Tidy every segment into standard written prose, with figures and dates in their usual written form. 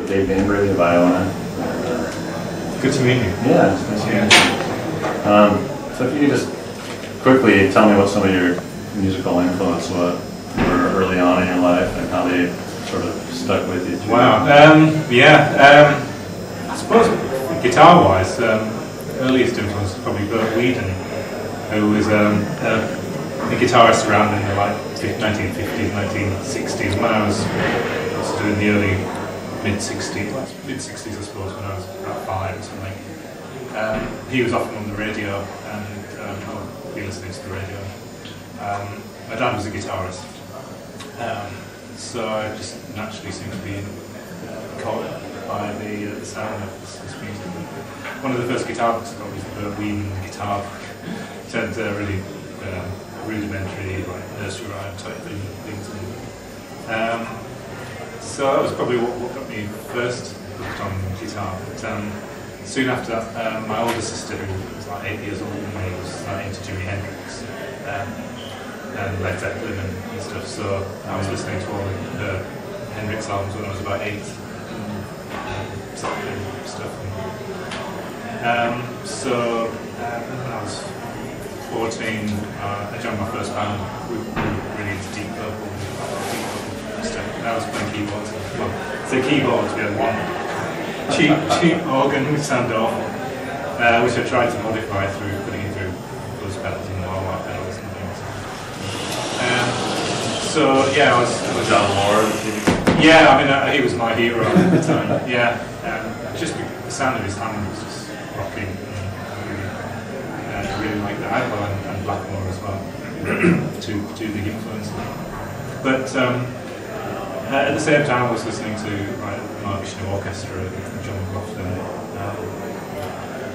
Dave Bainbridge of Iona. Good to meet you. Yeah, it's nice to meet you. So if you could just quickly tell me what some of your musical influence were early on in your life and how they sort of stuck with you. Wow. I suppose guitar-wise, earliest influence was probably Bert Weedon, who was a guitarist around in the 1950s, 1960s. When I was doing the early mid-60s I suppose, when I was about 5 or something. He was often on the radio, and I'll be listening to the radio. My dad was a guitarist, so I just naturally seemed to be caught by the sound of this music. One of the first guitar books I got was the Bert Weedon guitar book. It had really rudimentary, like nursery rhyme type things in it. So that was probably what got me first hooked on guitar. But soon after that, my older sister, who was like 8 years older than me, was into Jimi Hendrix and Led Zeppelin and stuff. So I was listening to all the Hendrix albums when I was about 8. Zeppelin stuff. So when I was 14, I joined my first band. We were really into Deep Purple stuff. And I was playing keyboards. Well, say keyboards, we had one cheap organ which sounded awful, which I tried to modify through putting it through buzz pedals and wah-wah pedals and things. So yeah, I was John Lord. Yeah, I mean, he was my hero at the time. Yeah, just the sound of his hand was just rocking. And I really liked that. And Blackmore as well. two big influences. But at the same time, I was listening to the Mahavishnu Orchestra and John McLaughlin,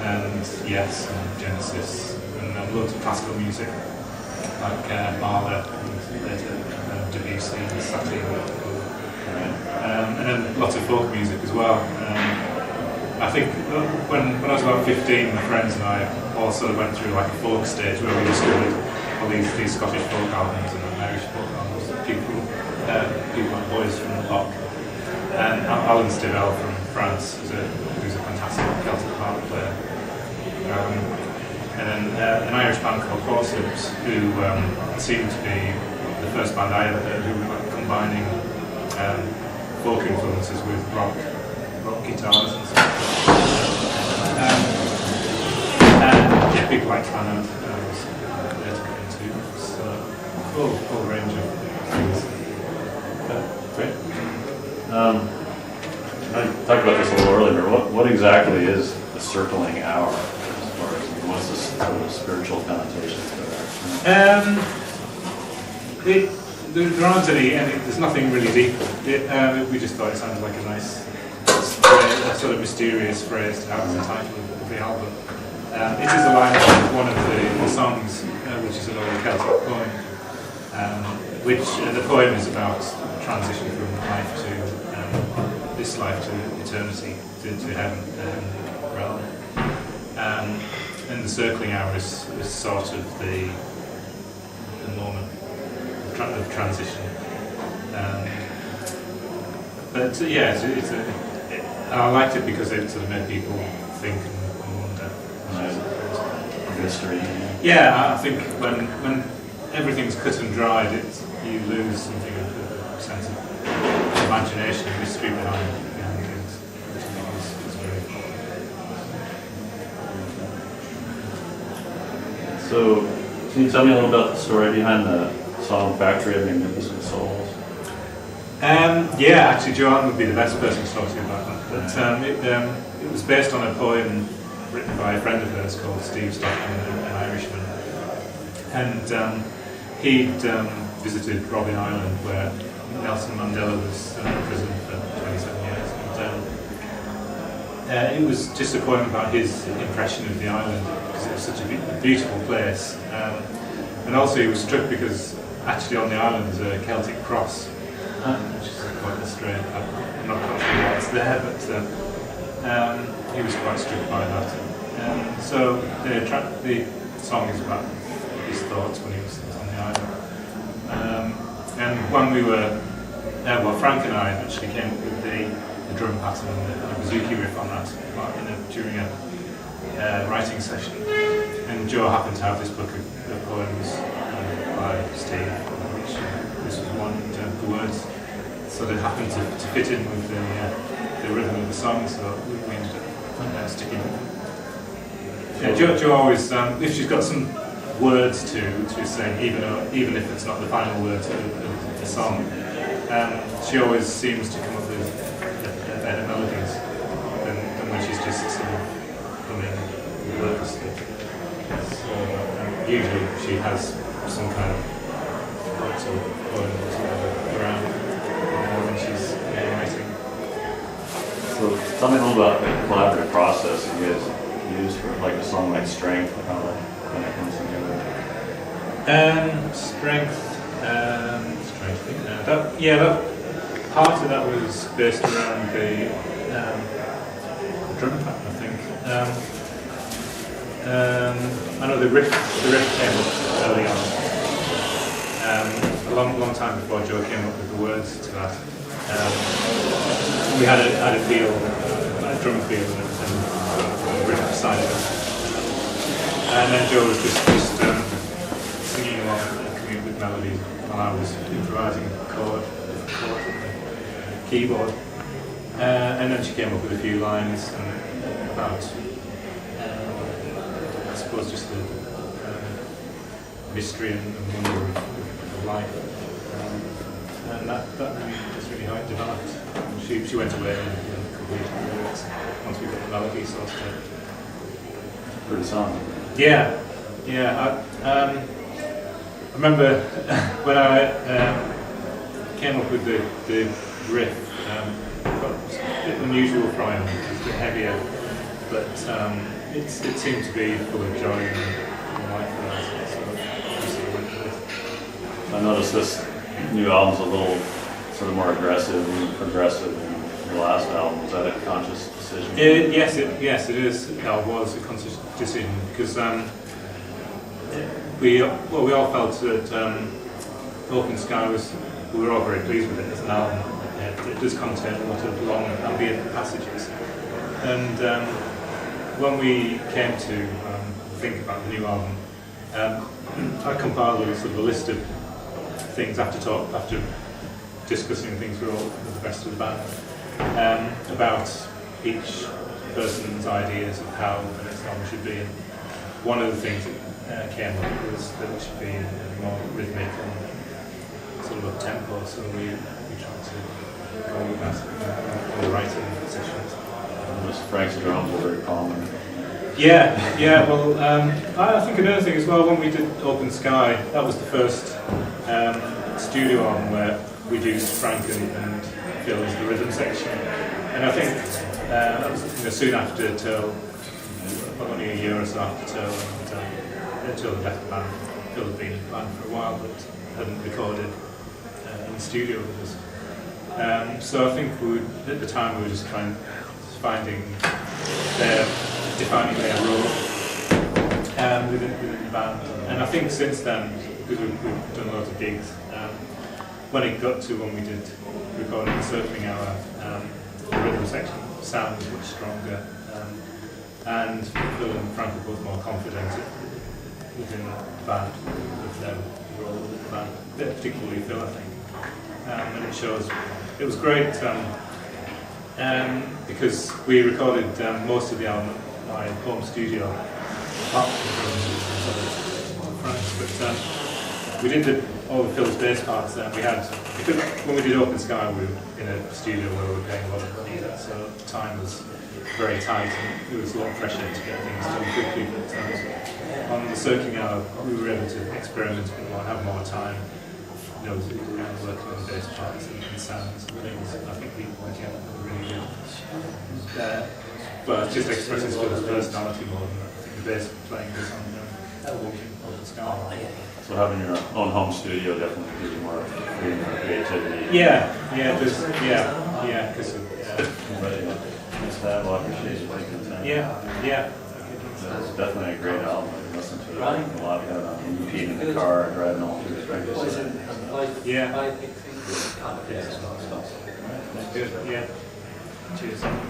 and Yes, and Genesis, and loads of classical music like Mahler, Debussy, Satie. And then lots of folk music as well. I think when I was about 15, my friends and I all sort of went through like a folk stage where we discovered all these Scottish folk albums and Irish folk albums that people like boys from the Loch. And Alan Stivell from France, who's a fantastic Celtic harp player. And then an Irish band called Horselips, who seemed to be the first band I ever heard who were like combining folk influences with rock guitars and stuff. And people like Clannad was there to get into. So whole range of things. Great. I talked about this a little earlier. What exactly is the circling hour? As far as what's the sort of spiritual connotation to that? There aren't any. There's nothing really deep. We just thought it sounded like a nice, a sort of mysterious phrase to have as the title of the album. It is a line of one of the songs, which is an old Celtic poem. Which the poem is about transition from life to this life to eternity, to heaven, the heaven realm. And the circling hour is sort of the moment of transition. But yeah, I liked it because it sort of made people think and wonder. Mystery. Yeah, I think when everything's cut and dried, you lose something of a sense of imagination and mystery behind things, which I think is very important. So, can you tell me a little about the story behind the song Factory of Magnificent Souls? Yeah, actually Joanne would be the best person to talk to you about that. But it was based on a poem written by a friend of hers called Steve Stockton, an Irishman. And he'd visited Robben Island, where Nelson Mandela was in prison for 27 years. And it was just a poem about his impression of the island, because it was such a beautiful place. And also he was struck because actually on the island there's a Celtic cross, which is quite strange. I'm not quite sure why it's there, but he was quite struck by that. So the song is about his thoughts when he was on the island. And when we were, Frank and I actually came up with the the drum pattern and a bouzouki riff on that during a writing session. And Joe happened to have this book of poems by Steve, which this was one, the words sort of happened to fit in with the rhythm of the song, so we ended up sticking with it. Yeah, Jo always, if she's got some words to sing, even if it's not the final words of the song, she always seems to come up with better melodies than when she's just sort of humming the words. So usually she has some kind of words or poems around when she's writing. So tell me a little about the collaborative process you guys use for like a song like Strength, how that comes together. Strength. That part of that was based around the drum pattern, I think. I know the riff came up early on, a long time before Joe came up with the words to that. We had a feel, a drum feel, and the riff side of it. And then Joe was just singing along and coming up with melodies while I was improvising a chord with the keyboard. And then she came up with a few lines about, I suppose, just the mystery and wonder of life. And that really was really how it developed. She went away and completed the lyrics once we got the melody sorted out. Pretty song. Yeah. I remember when I came up with the riff. It was a bit unusual for Iona, it was a bit heavier, but it seemed to be full of joy and life for us. So we sort of went with it. I noticed this new album's a little sort of more aggressive and progressive than your last album. Was that a conscious decision? Yes, it is. It was a conscious decision because we all felt that Open Sky we were all very pleased with it as an album. It does contain a lot of long ambient passages, and when we came to think about the new album, I compiled a sort of a list of things after discussing things with the rest of the band about each person's ideas of how the next album should be. And one of the things that came up was that it should be more rhythmic and sort of up tempo. So we tried to go with that in the writing sessions. Frank's drums were very common. Yeah. Well, I think another thing as well, when we did Open Sky, that was the first studio album where we used Frank and Phil as the rhythm section, and I think that was soon after Till, only a year or so after Till, and Till had left the band. Phil had been in the band for a while, but hadn't recorded in the studio with us. So I think at the time we were just defining their role within the band, and I think since then, because we've done loads of gigs, when it got to when we did recording the Circling Hour, the rhythm section sounded much stronger, and Phil and Frank were both more confident within the band with their role within the band, particularly Phil, I think, and it shows. It was great because we recorded most of the album at my home studio, apart from Frank's, but we did all of Phil's bass parts. Because when we did Open Sky, we were in a studio where we were paying a lot of money, so time was very tight and it was a lot of pressure to get things done quickly. But on the Circling Hour, we were able to experiment a bit more and have more time. Working on bass parts and sounds and things. I think we came up with really good. But it's just expresses Phil's personality more than I think the bass playing is on Open Sky. So having your own home studio definitely gives you more freedom for creativity. Yeah, because Nice to have. Well, I appreciate you taking the time. yeah. It's definitely a great album. I can listen to it a lot. Got it on repeat in the car, driving all through the records. Yeah. Good stuff. Good, yeah. Cheers.